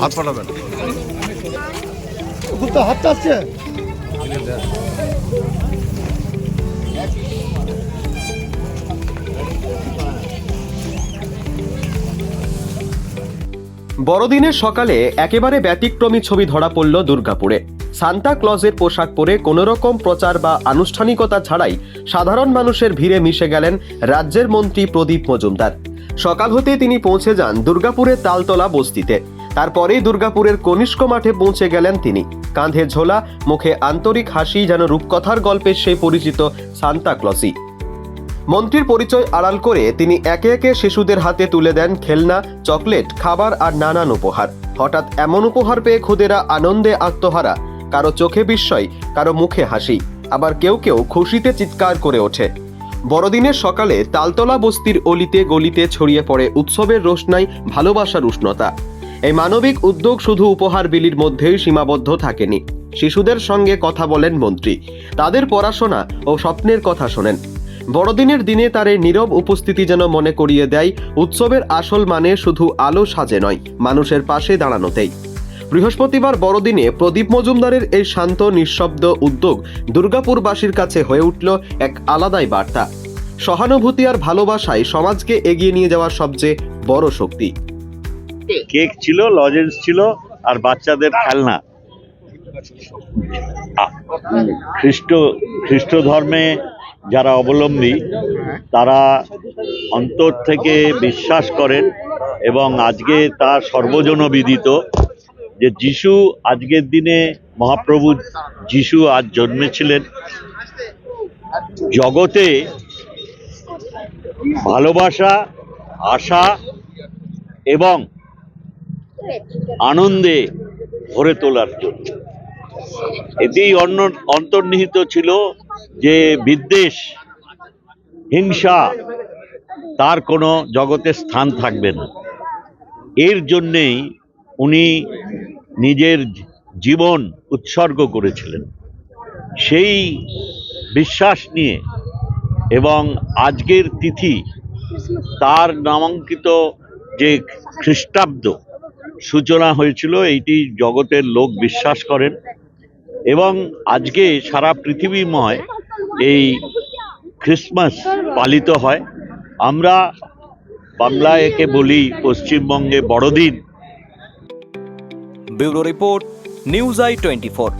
হাত পাঠাবেন, হাতটা আসছে। বড়দিনের সকালে একেবারে ব্যতিক্রমী ছবি ধরা পড়ল দুর্গাপুরে। সান্তা ক্লজের পোশাক পরে কোনো রকম প্রচার বা আনুষ্ঠানিকতা ছাড়াই সাধারণ মানুষের ভিড়ে মিশে গেলেন রাজ্যের মন্ত্রী প্রদীপ মজুমদার। সকাল হতে তিনি পৌঁছে যান দুর্গাপুরের তালতলা বস্তিতে। তারপরেই দুর্গাপুরের কনিষ্ক মাঠে পৌঁছে গেলেন তিনি। কাঁধে ঝোলা, মুখে আন্তরিক হাসি, যেন রূপকথার গল্পের সেই পরিচিত সান্তা ক্লজই। মন্ত্রীর পরিচয় আড়াল করে তিনি একে একে শিশুদের হাতে তুলে দেন খেলনা, চকলেট, খাবার আর নানান উপহার। হঠাৎ এমন উপহার পেয়ে খুদেরা আনন্দে আত্মহারা। কারো চোখে বিস্ময়, কারো মুখে হাসি, আবার কেউ কেউ খুশিতে চিৎকার করে ওঠে। বড়দিনের সকালে তালতলা বস্তির অলিতে গলিতে ছড়িয়ে পড়ে উৎসবের রোশনাই, ভালোবাসার উষ্ণতা। এই মানবিক উদ্যোগ শুধু উপহার বিলির মধ্যেই সীমাবদ্ধ থাকেনি। শিশুদের সঙ্গে কথা বলেন মন্ত্রী, তাদের পড়াশোনা ও স্বপ্নের কথা শোনেন। বড়দিনের দিনে তার এই নীরব উপস্থিতি যেন মনে করিয়ে দেয় উৎসবের আসল মানে শুধু আলো সাজে নয়, মানুষের পাশে দাঁড়ানোতেই। বৃহস্পতিবার বড়দিনে প্রদীপ মজুমদারের এই শান্ত নিঃশব্দ উদ্যোগ দুর্গাপুরবাসীর কাছে হয়ে উঠল এক আলাদাই বার্তা। সহানুভূতি আর ভালোবাসায় সমাজকে এগিয়ে নিয়ে যাওয়ার সবচেয়ে বড় শক্তি। কেক ছিল, লজেন্স ছিল, আর বাচ্চাদের খেলনা। খ্রিস্ট ধর্মে যারা অবলম্বী তারা অন্তর থেকে বিশ্বাস করেন এবং আজকে তা সর্বজনবিদিত যে যিশু আজকের দিনে, মহাপ্রভু যিশু আজ জন্মেছিলেন। জগতে ভালোবাসা, আশা এবং আনন্দে ভরে তোলার জন্য। এতেই অন্তর্নিহিত ছিল যে বিদ্বেষ, হিংসা তার কোনো জগতে স্থান থাকবে না। এর জন্যেই উনি নিজের জীবন উৎসর্গ করেছিলেন। সেই বিশ্বাস নিয়ে এবং আজকের তিথি তার নামাঙ্কিত যে খ্রিস্টাব্দ সূচনা হয়েছিল, এইটি জগতের লোক বিশ্বাস করেন এবং আজকে সারা পৃথিবীময় এই ক্রিসমাস পালিত হয়। আমরা বাংলায় একে বলি পশ্চিমবঙ্গে বড়দিন। Bureau report, news i24।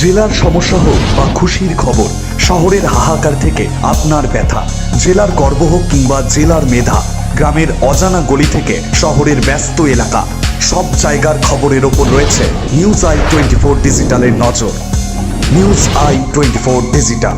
জেলার সমস্যা হোক বা খুশির খবর, শহরের হাহাকার থেকে আপনার ব্যথা, জেলার গর্ব হোক কিংবা জেলার মেধা, গ্রামের অজানা গলি থেকে শহরের ব্যস্ত এলাকা, সব জায়গার খবরের ওপর রয়েছে নিউজ i24 ডিজিটালের নজর। News i24 digital.